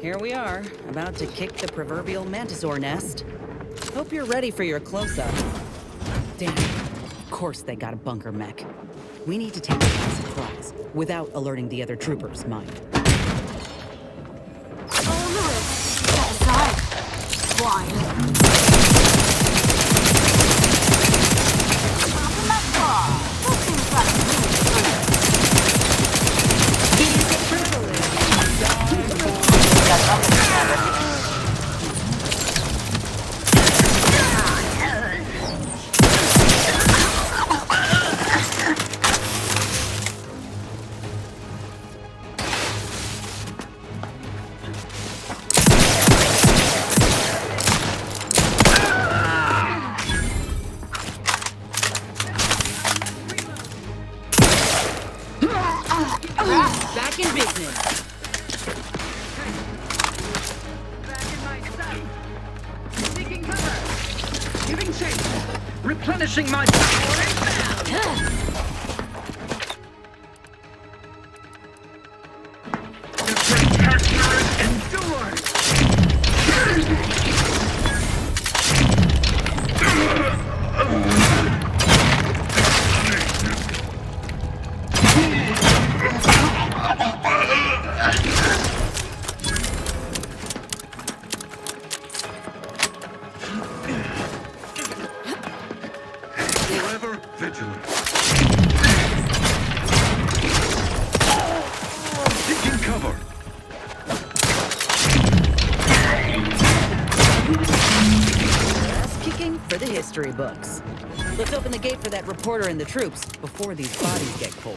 here we are, about to kick the proverbial mantisaur nest. Hope you're ready for your close-up. Damn, of course they got a bunker mech. We need to take it by surprise, without alerting the other troopers, mind. Step aside. Quiet. Back in business. Back in my sight. Seeking cover. Giving chase. Replenishing my power inbound. The spectacular endures. Forever vigilant. Seeking cover. Ass kicking for the history books. Let's open the gate for that reporter and the troops before these bodies get cold.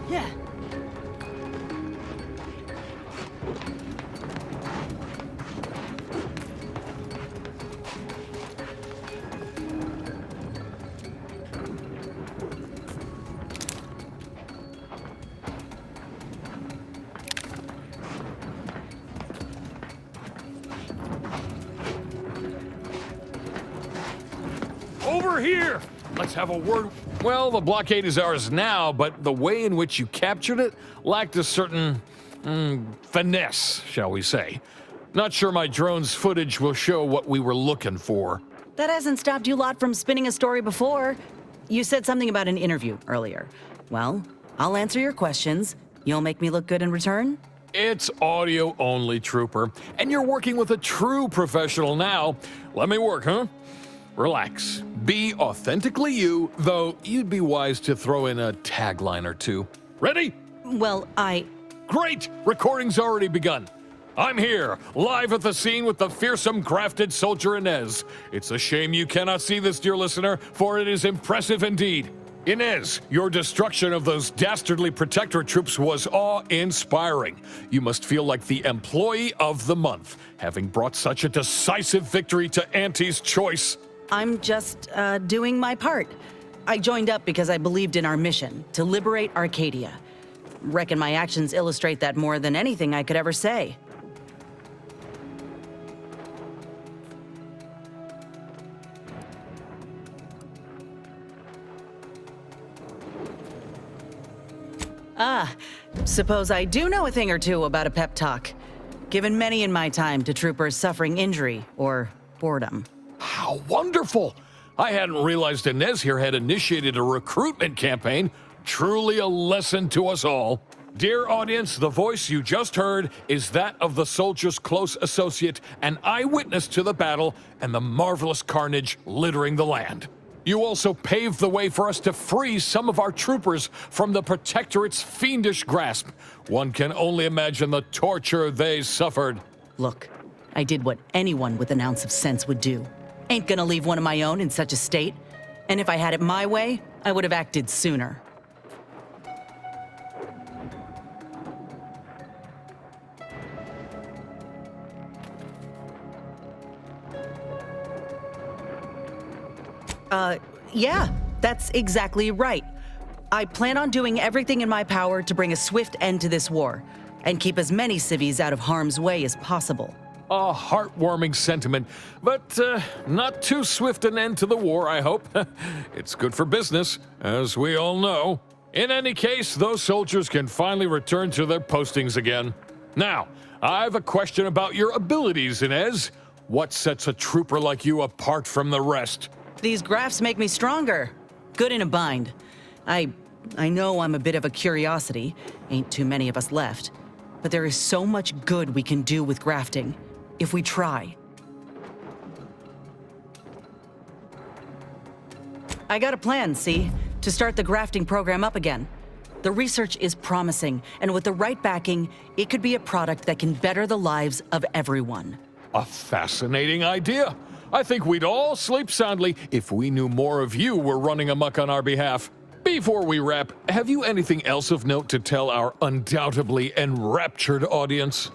Yeah. Over here! Let's have a word. Well, the blockade is ours now, but the way in which you captured it lacked a certain finesse, shall we say. Not sure my drone's footage will show what we were looking for. That hasn't stopped you lot from spinning a story before. You said something about an interview earlier. Well, I'll answer your questions. You'll make me look good in return? It's audio only, Trooper, and you're working with a true professional now. Let me work, huh? Relax. Be authentically you, though you'd be wise to throw in a tagline or two. Ready? Well, Great! Recording's already begun. I'm here, live at the scene with the fearsome grafted soldier Inez. It's a shame you cannot see this, dear listener, for it is impressive indeed. Inez, your destruction of those dastardly Protectorate troops was awe-inspiring. You must feel like the employee of the month, having brought such a decisive victory to Auntie's choice. I'm just, doing my part. I joined up because I believed in our mission, to liberate Arcadia. Reckon my actions illustrate that more than anything I could ever say. Ah, suppose I do know a thing or two about a pep talk. Given many in my time to troopers suffering injury or boredom. How wonderful! I hadn't realized Inez here had initiated a recruitment campaign. Truly a lesson to us all. Dear audience, the voice you just heard is that of the soldier's close associate, an eyewitness to the battle and the marvelous carnage littering the land. You also paved the way for us to free some of our troopers from the Protectorate's fiendish grasp. One can only imagine the torture they suffered. Look, I did what anyone with an ounce of sense would do. Ain't gonna leave one of my own in such a state. And if I had it my way, I would have acted sooner. Yeah, that's exactly right. I plan on doing everything in my power to bring a swift end to this war and keep as many civvies out of harm's way as possible. A heartwarming sentiment, but not too swift an end to the war, I hope. It's good for business, as we all know. In any case, those soldiers can finally return to their postings again. Now, I have a question about your abilities, Inez. What sets a trooper like you apart from the rest? These graphs make me stronger. Good in a bind. I know I'm a bit of a curiosity. Ain't too many of us left. But there is so much good we can do with grafting, if we try. I got a plan, see? To start the grafting program up again. The research is promising, and with the right backing, it could be a product that can better the lives of everyone. A fascinating idea. I think we'd all sleep soundly if we knew more of you were running amok on our behalf. Before we wrap, have you anything else of note to tell our undoubtedly enraptured audience?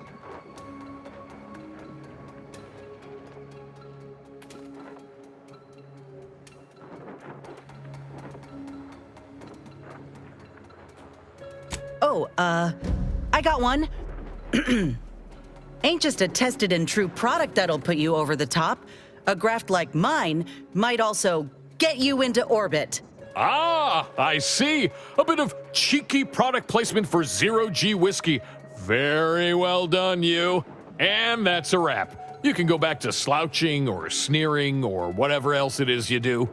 Oh, I got one. Ain't just a tested and true product that'll put you over the top. A graft like mine might also get you into orbit. Ah, I see. A bit of cheeky product placement for Zero-G whiskey. Very well done, you. And that's a wrap. You can go back to slouching or sneering or whatever else it is you do.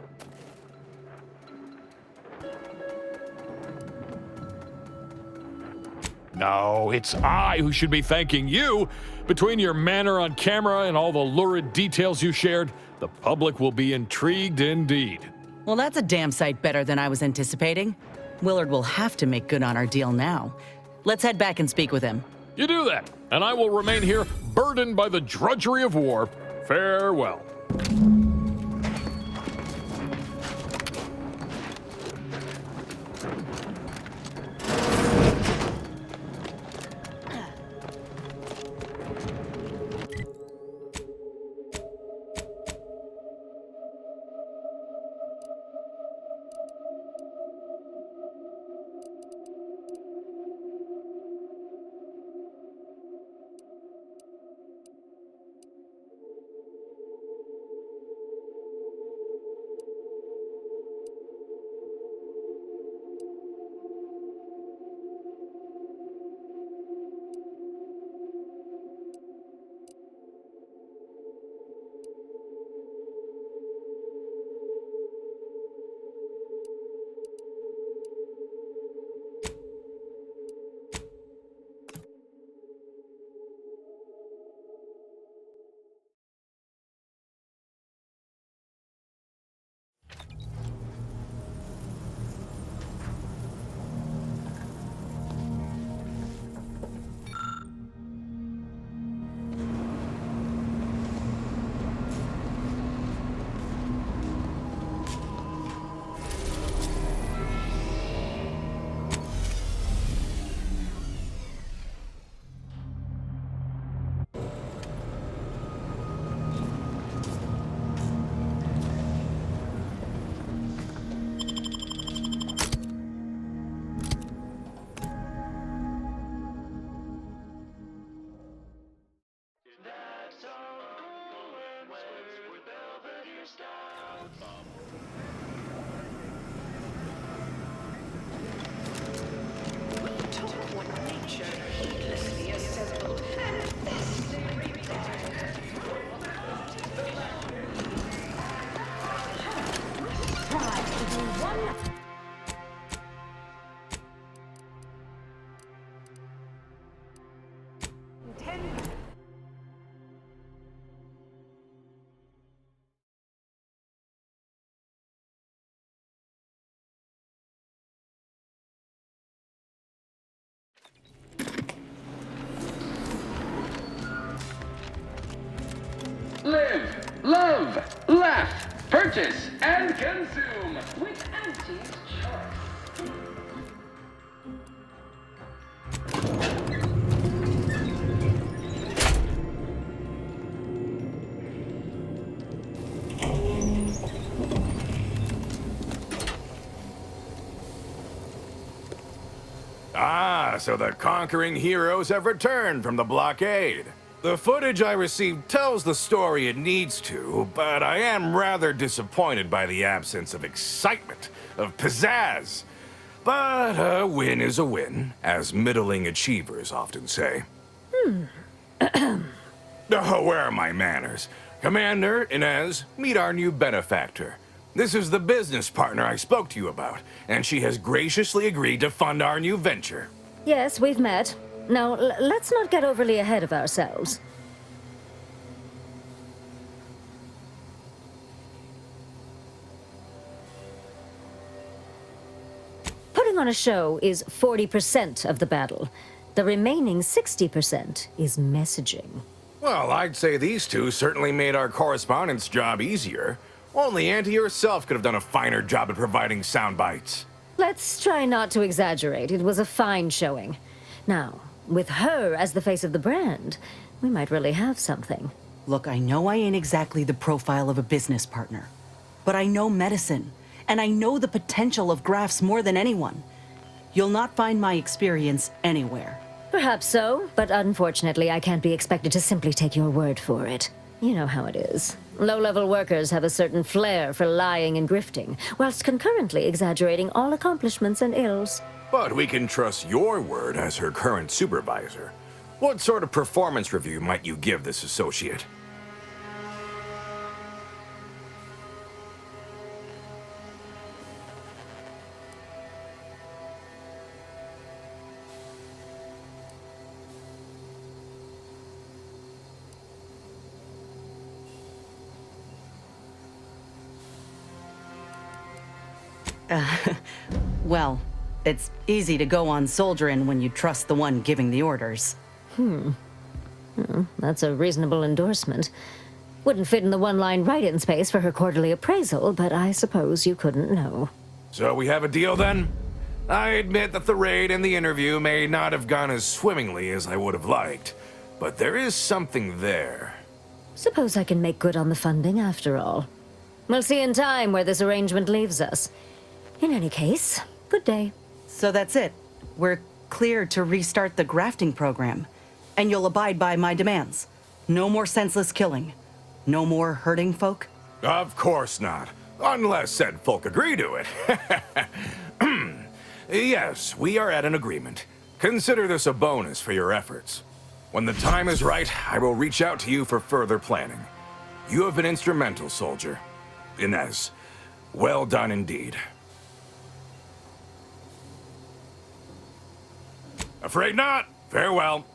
No, it's I who should be thanking you. Between your manner on camera and all the lurid details you shared, the public will be intrigued indeed. Well, that's a damn sight better than I was anticipating. Willard will have to make good on our deal now. Let's head back and speak with him. You do that, and I will remain here burdened by the drudgery of war. Farewell. Live, love, laugh, purchase, and consume with Auntie's Choice. So the conquering heroes have returned from the blockade. The footage I received tells the story it needs to, but I am rather disappointed by the absence of excitement, of pizzazz. But a win is a win, as middling achievers often say. Oh, where are my manners? Commander, Inez, meet our new benefactor. This is the business partner I spoke to you about, and she has graciously agreed to fund our new venture. Yes, we've met. Now, let's not get overly ahead of ourselves. Putting on a show is 40% of the battle. The remaining 60% is messaging. Well, I'd say these two certainly made our correspondence job easier. Only Auntie herself could have done a finer job at providing sound bites. Let's try not to exaggerate. It was a fine showing. Now, with her as the face of the brand, we might really have something. Look, I know I ain't exactly the profile of a business partner, but I know medicine, and I know the potential of grafts more than anyone. You'll not find my experience anywhere. Perhaps so, but unfortunately I can't be expected to simply take your word for it. You know how it is. Low-level workers have a certain flair for lying and grifting, whilst concurrently exaggerating all accomplishments and ills. But we can trust your word as her current supervisor. What sort of performance review might you give this associate? Well, it's easy to go on soldiering when you trust the one giving the orders. That's a reasonable endorsement. Wouldn't fit in the one-line write-in space for her quarterly appraisal, but I suppose you couldn't know. So we have a deal then? I admit that the raid and the interview may not have gone as swimmingly as I would have liked, but there is something there. Suppose I can make good on the funding after all. We'll see in time where this arrangement leaves us. In any case, good day. So that's it. We're clear to restart the grafting program. And you'll abide by my demands. No more senseless killing. No more hurting folk. Of course not. Unless said folk agree to it. Yes, we are at an agreement. Consider this a bonus for your efforts. When the time is right, I will reach out to you for further planning. You have been instrumental, soldier. Inez, well done indeed. Afraid not. Farewell.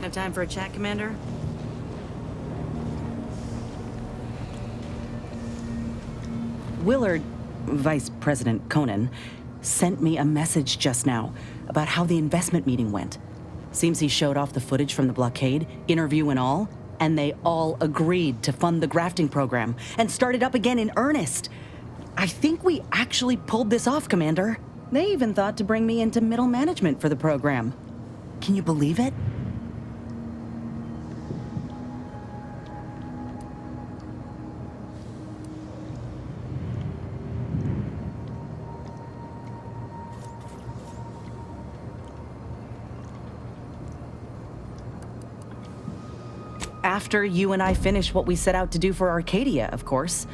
Have time for a chat, Commander? Willard, Vice President Conan, sent me a message just now about how the investment meeting went. Seems he showed off the footage from the blockade, interview and all, and they all agreed to fund the grafting program and start it up again in earnest. I think we actually pulled this off, Commander. They even thought to bring me into middle management for the program. Can you believe it? After you and I finish what we set out to do for Arcadia, of course.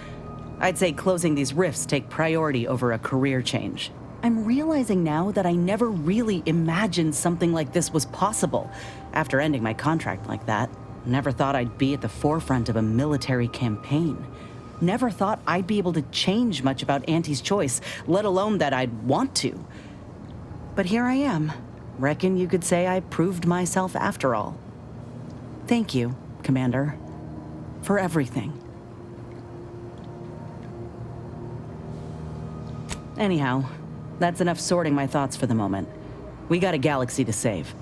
I'd say closing these rifts take priority over a career change. I'm realizing now that I never really imagined something like this was possible after ending my contract like that. Never thought I'd be at the forefront of a military campaign. Never thought I'd be able to change much about Auntie's choice, let alone that I'd want to. But here I am. Reckon you could say I proved myself after all. Thank you, Commander, for everything. Anyhow, that's enough sorting my thoughts for the moment. We got a galaxy to save.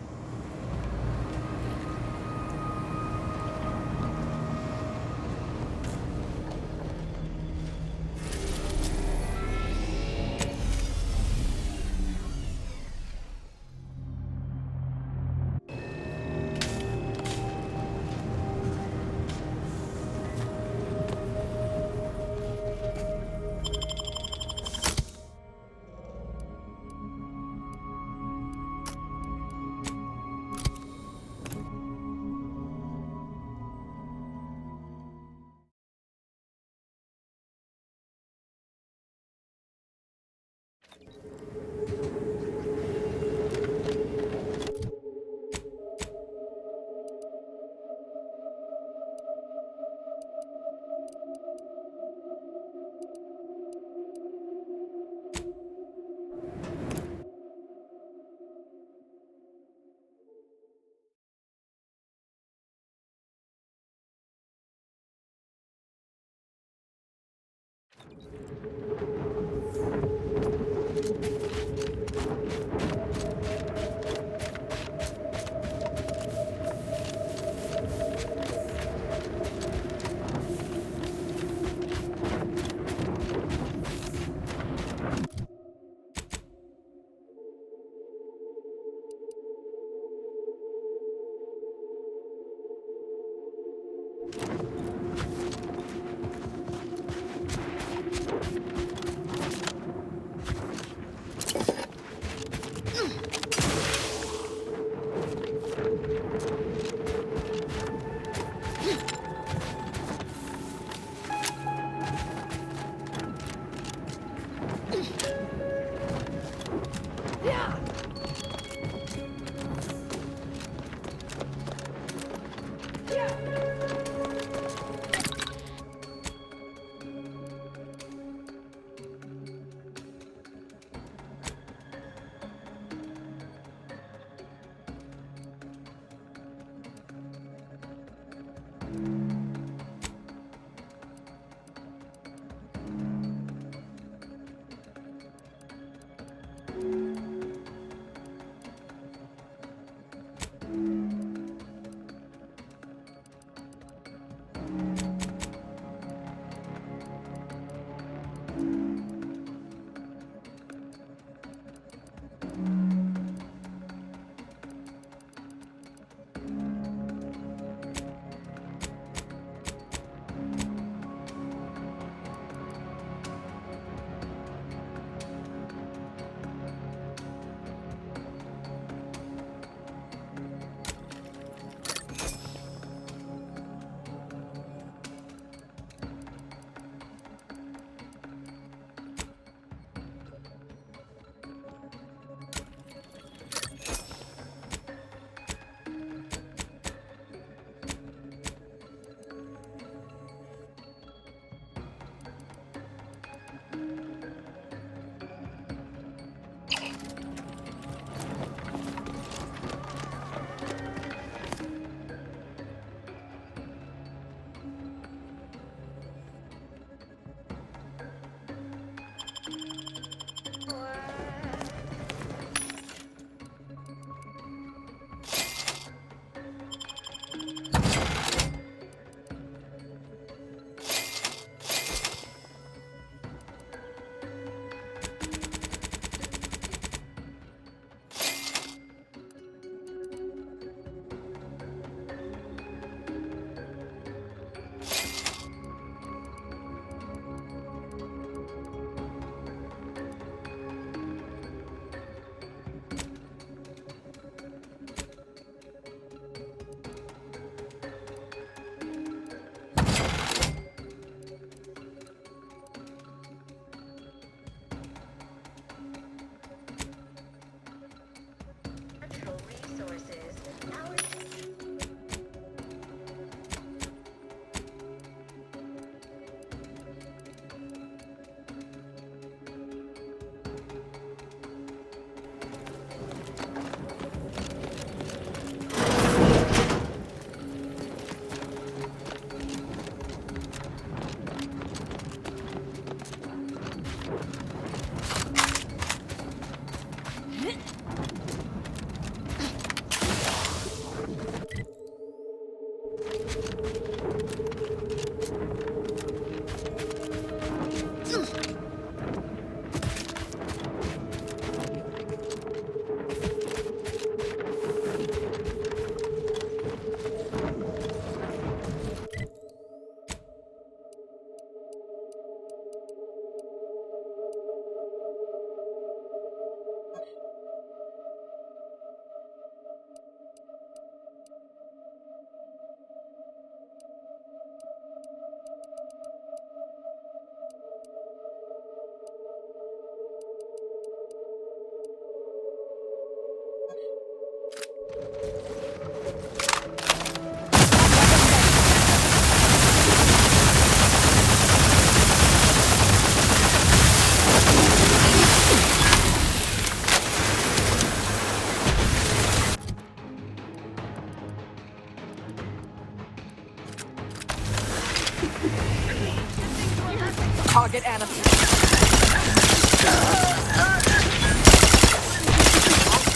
Target animal.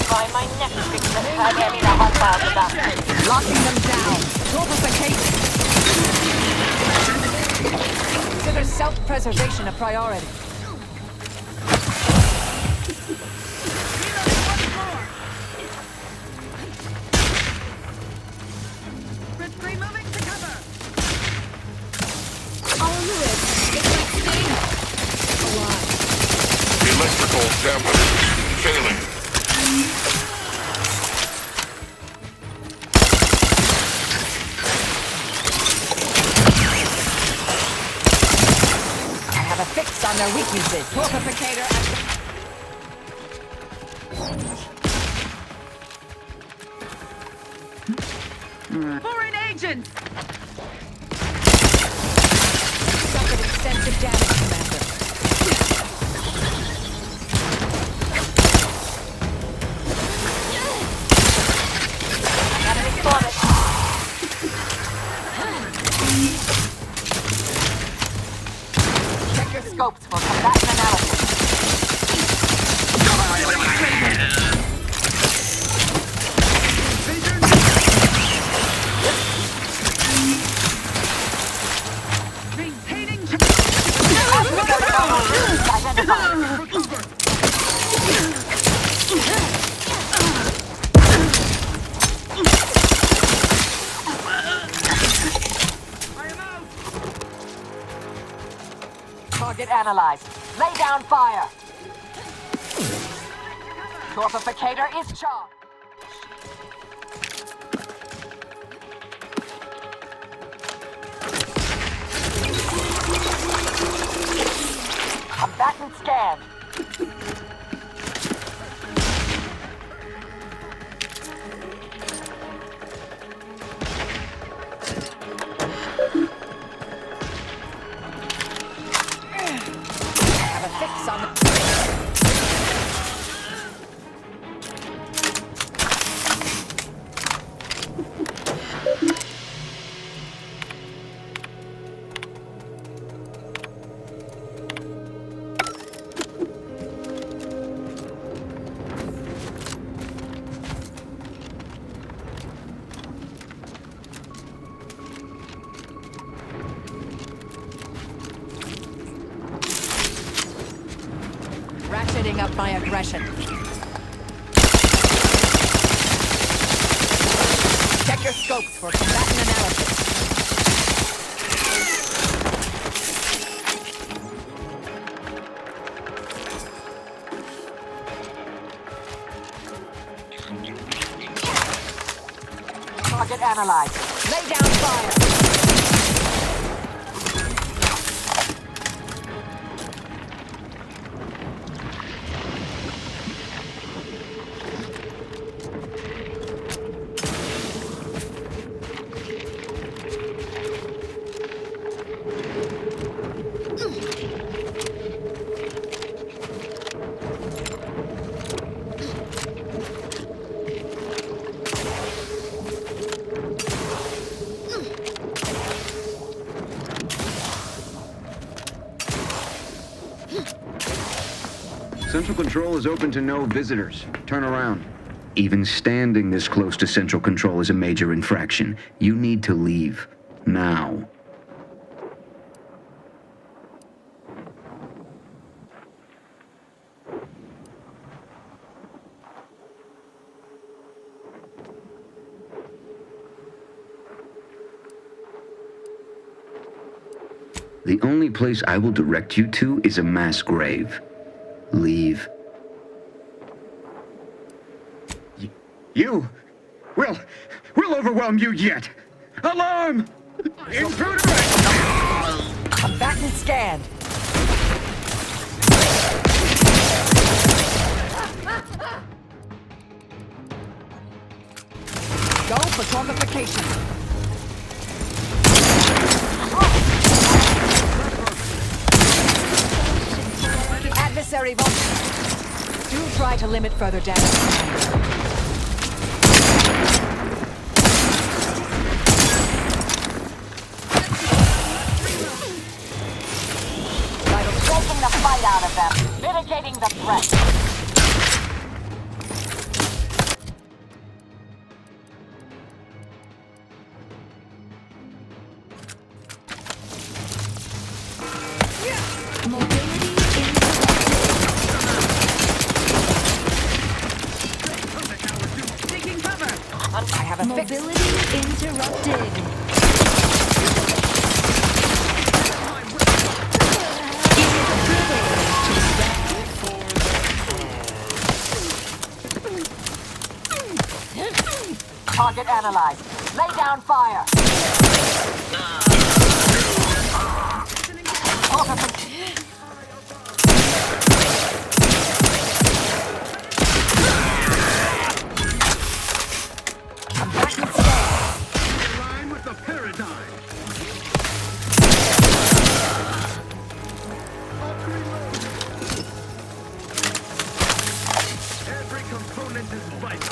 Try my next treatment. I need a hot bath about it. Locking them down. Torpification. Consider self-preservation a priority. Removing to cover. Our lid. It might stay alive. Electrical dampener failing. I have a fix on their weaknesses. Torpificator Foreign agents! suffered extensive damage, Commander. Enemy spotted. Check your scopes for combatant analysis. Maintaining Target analyzed. Lay down fire. Torpificator is charged. Combatant scanned. Have a fix on the... Ratcheting up my aggression. Check your scopes for combatant analysis. Target analyzed. Lay down fire. Central Control is open to no visitors. Turn around. Even standing this close to Central Control is a major infraction. You need to leave. Now. The only place I will direct you to is a mass grave. Leave. We'll overwhelm you yet. Alarm! Intruder! Combatant scanned. Go for torpification. Adversary vulture. Do try to limit further damage. Vital right out of them, mitigating the threat. Taking cover. I have a fix. Mobility interrupted. Target analyzed. Lay down fire. Line with the paradigm. Every component is vital.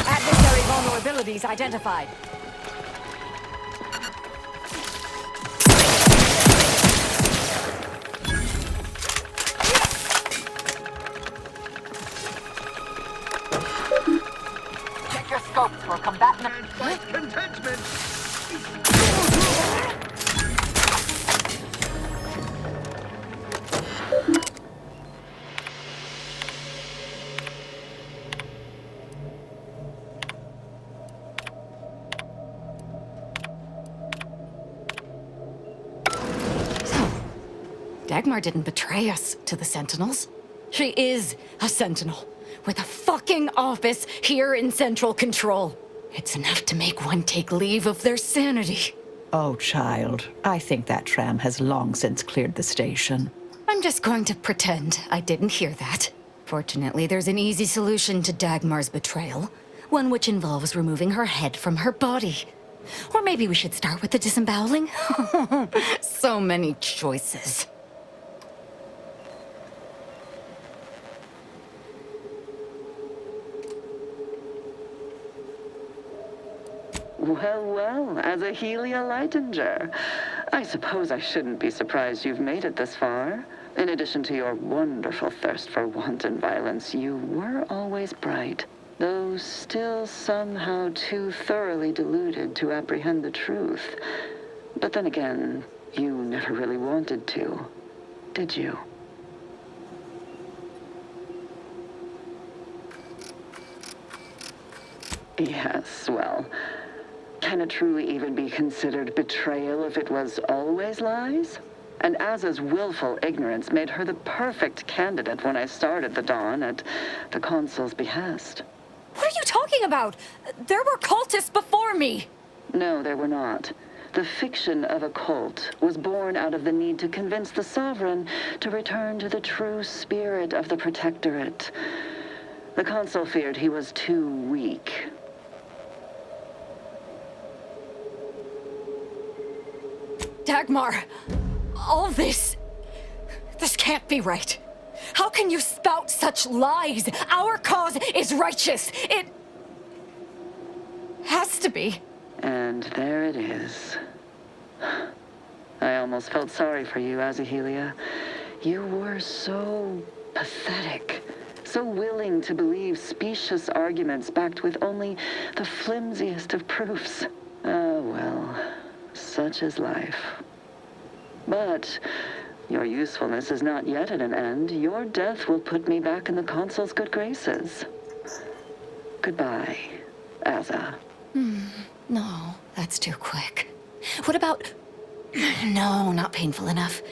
Adversary vulnerabilities identified. Check your scopes for combatant. Contentment. Dagmar didn't betray us to the Sentinels. She is a Sentinel, with a fucking office here in Central Control. It's enough to make one take leave of their sanity. Oh, child. I think that tram has long since cleared the station. I'm just going to pretend I didn't hear that. Fortunately, there's an easy solution to Dagmar's betrayal. One which involves removing her head from her body. Or maybe we should start with the disemboweling? So many choices. Well, well, as a Helia Leitinger, I suppose I shouldn't be surprised you've made it this far. In addition to your wonderful thirst for wanton violence, you were always bright, though still somehow too thoroughly deluded to apprehend the truth. But then again, you never really wanted to, did you? Yes, well, can it truly even be considered betrayal if it was always lies? And Aza's willful ignorance made her the perfect candidate when I started the Dawn at the Consul's behest. What are you talking about? There were cultists before me. No, there were not. The fiction of a cult was born out of the need to convince the Sovereign to return to the true spirit of the Protectorate. The Consul feared he was too weak. Dagmar, all this can't be right. How can you spout such lies? Our cause is righteous. It has to be. And there it is. I almost felt sorry for you, Azahelia. You were so pathetic. So willing to believe specious arguments backed with only the flimsiest of proofs. Ah, well, such is life. But your usefulness is not yet at an end. Your death will put me back in the Consul's good graces. Goodbye, Aza. No, that's too quick. What about... No, not painful enough.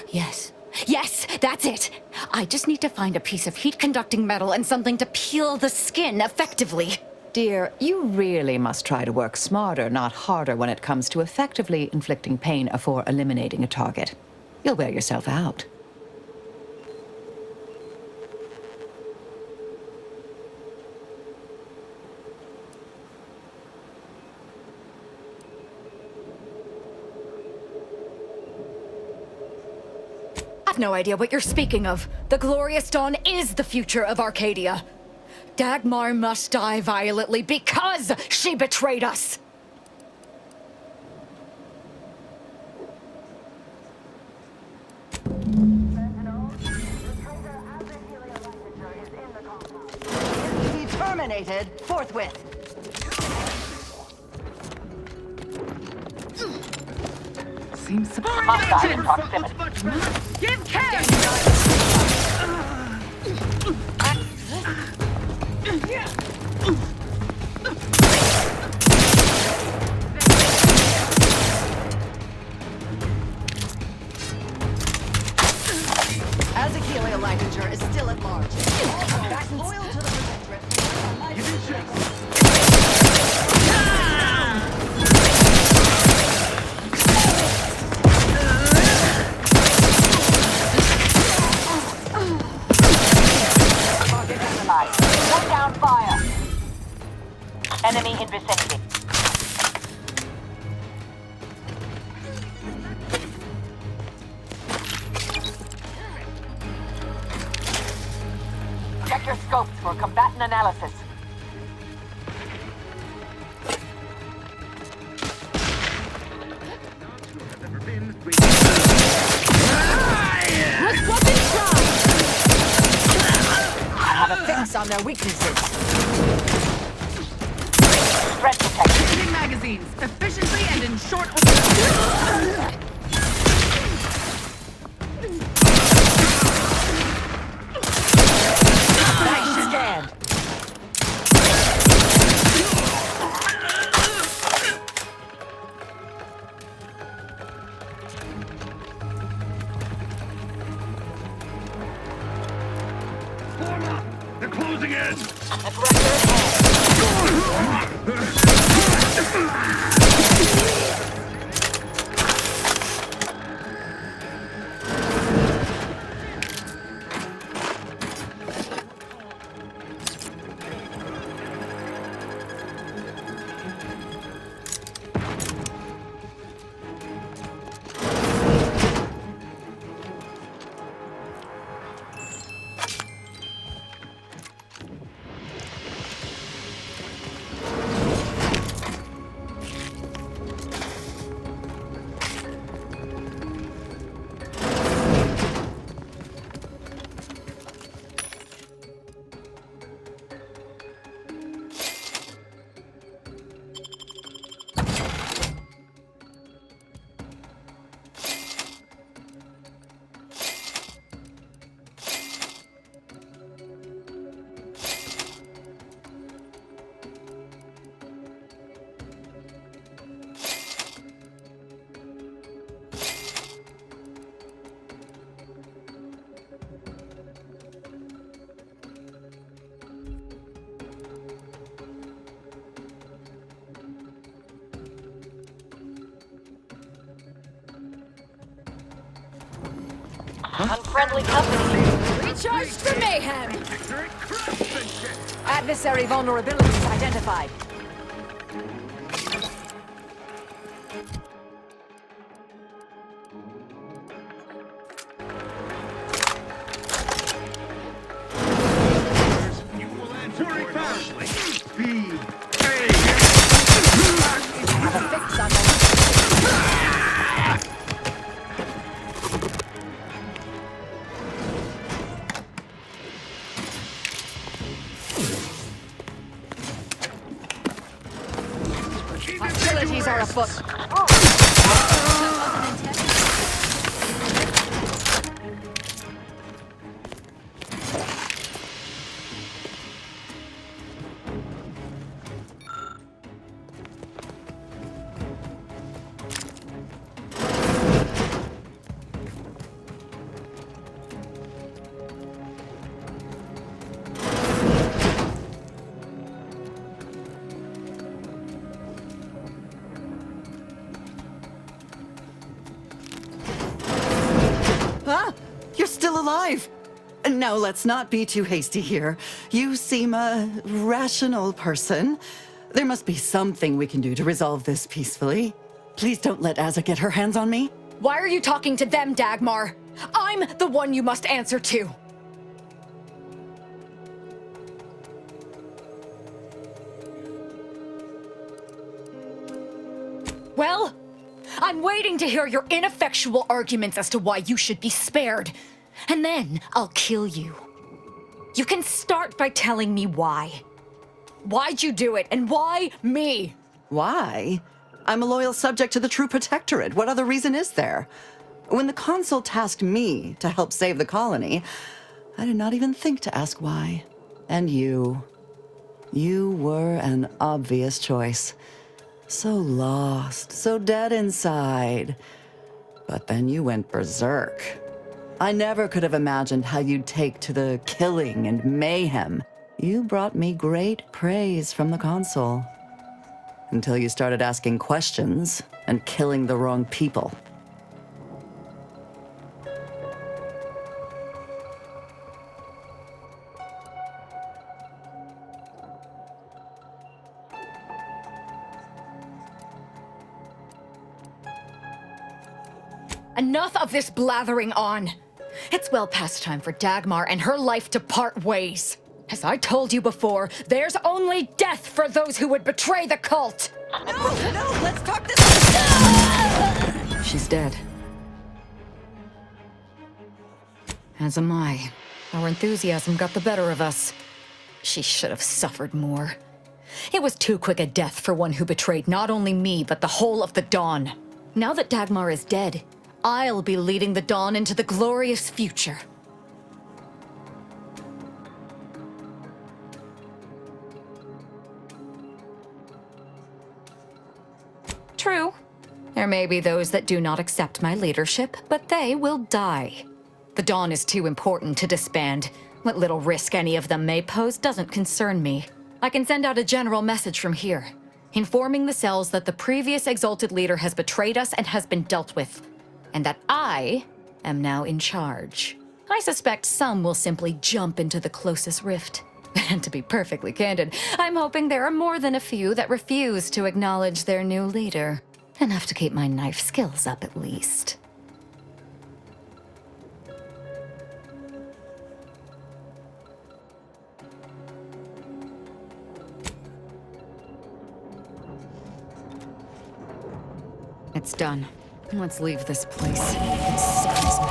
Yes, that's it. I just need to find a piece of heat-conducting metal and something to peel the skin effectively. Dear, you really must try to work smarter, not harder, when it comes to effectively inflicting pain before eliminating a target. You'll wear yourself out. no idea what you're speaking of. The Glorious Dawn is the future of Arcadia. Dagmar must die violently because she betrayed us! Be terminated forthwith. Seems Hostile in proximity. Give care! Azakelia Lankinger is still at large. All combatants loyal to the Protectorate. Target neutralized. Put down fire. Enemy in vicinity. Check your scopes for combatant analysis. I have a fix on their weaknesses. Threat detection. Using magazines efficiently and in short order. Nice stand. Form up! They're closing in! Unfriendly company. Recharge for mayhem! Adversary vulnerabilities identified. You will answer fastly! Speed! Have a fix on them. Hostilities are afoot. Ah, you're still alive. Now, let's not be too hasty here. You seem a rational person. There must be something we can do to resolve this peacefully. Please don't let Azza get her hands on me. Why are you talking to them, Dagmar? I'm the one you must answer to. Well, I'm waiting to hear your ineffectual arguments as to why you should be spared. And then I'll kill you. You can start by telling me why. Why'd you do it, and why me? Why? I'm a loyal subject to the True Protectorate. What other reason is there? When the Consul tasked me to help save the colony, I did not even think to ask why. And you were an obvious choice. So lost, so dead inside. But then you went berserk. I never could have imagined how you'd take to the killing and mayhem. You brought me great praise from the Consul. Until you started asking questions and killing the wrong people. Enough of this blathering on. It's well past time for Dagmar and her life to part ways. As I told you before, there's only death for those who would betray the cult. No, let's talk this. She's dead. As am I. Our enthusiasm got the better of us. She should have suffered more. It was too quick a death for one who betrayed not only me, but the whole of the Dawn. Now that Dagmar is dead, I'll be leading the Dawn into the glorious future. True. There may be those that do not accept my leadership, but they will die. The Dawn is too important to disband. What little risk any of them may pose doesn't concern me. I can send out a general message from here, informing the cells that the previous Exalted Leader has betrayed us and has been dealt with, and that I am now in charge. I suspect some will simply jump into the closest rift. And to be perfectly candid, I'm hoping there are more than a few that refuse to acknowledge their new leader. Enough to keep my knife skills up, at least. It's done. Let's leave this place. It sickens me.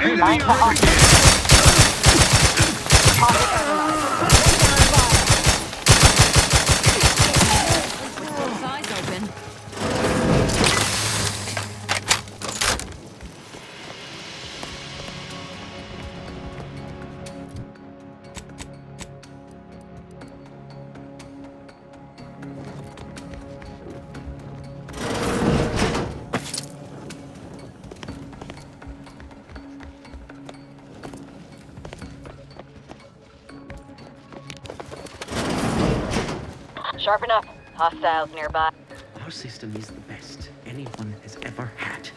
Enemy over here! Both eyes open. Sharpen up. Hostiles nearby. Our system is the best anyone has ever had.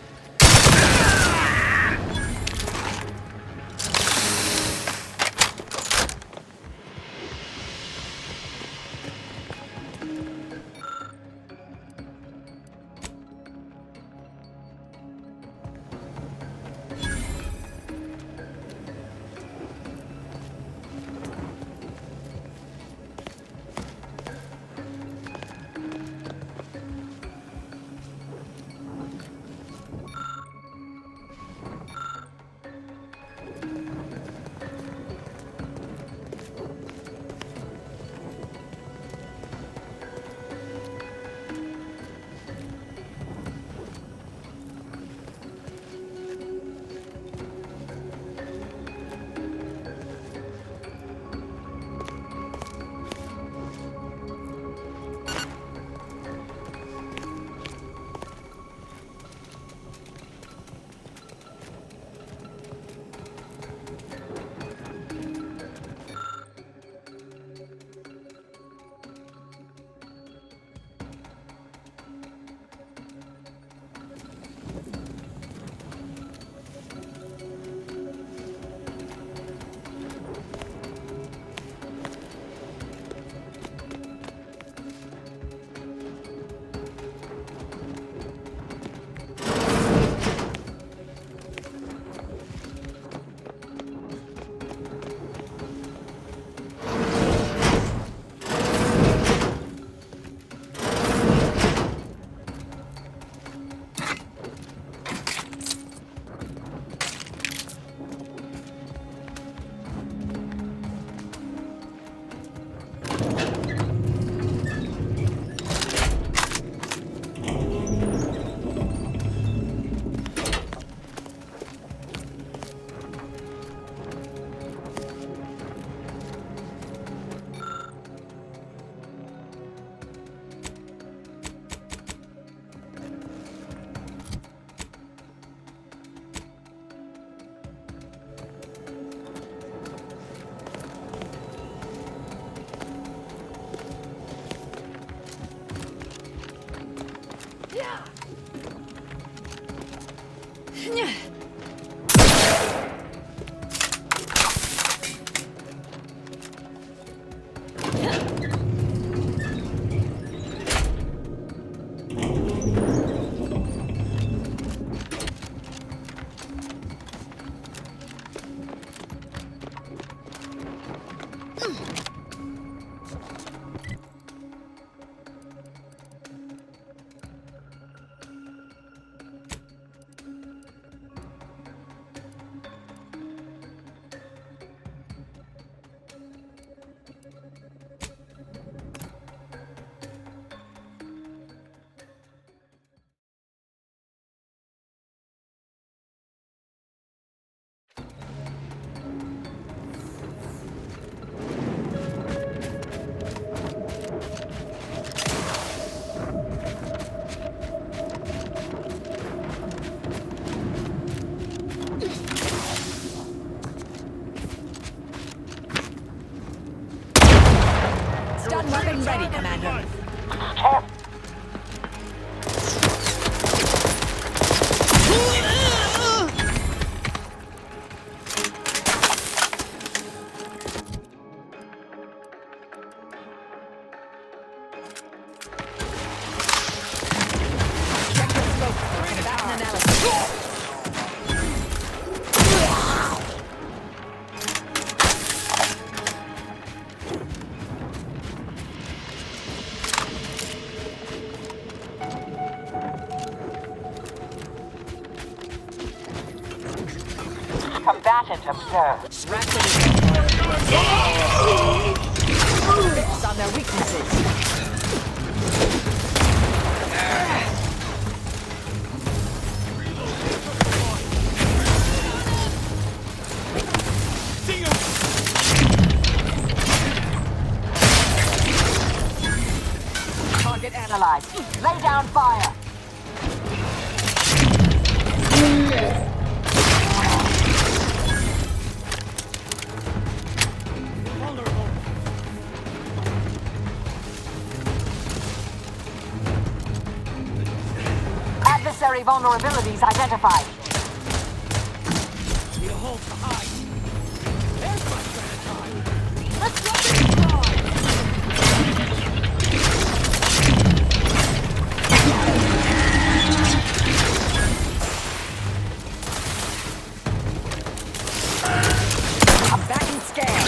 me, Commander. Combatant observed. Focus on their weaknesses. Target analyzed. Lay down fire. Adversary vulnerabilities identified. Need a hole to hide. There's my strategy. Let's go I'm back in scale.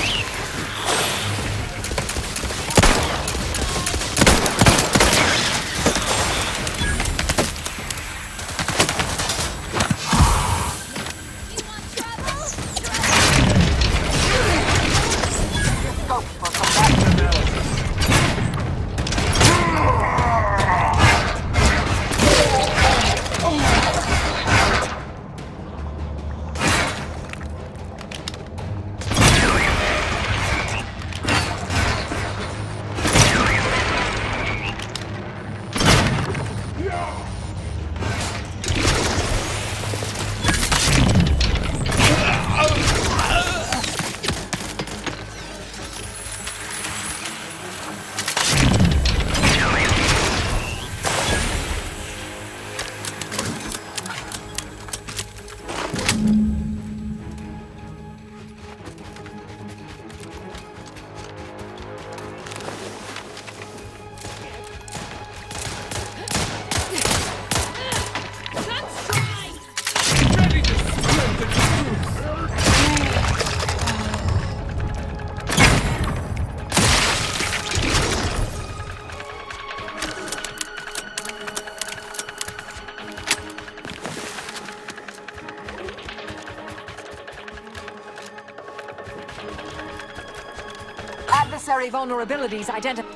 Adversary vulnerabilities identified.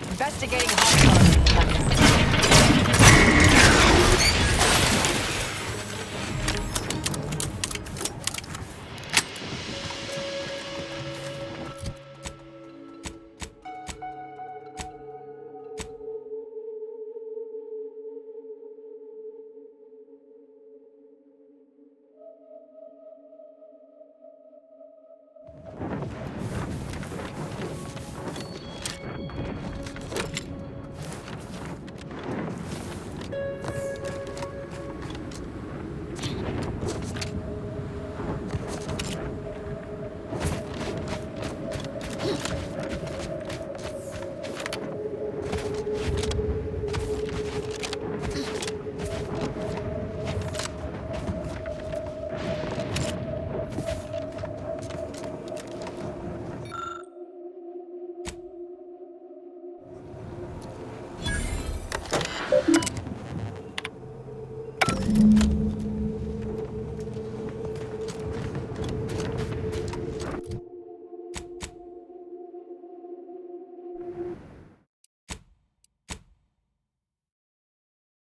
Investigating hostile.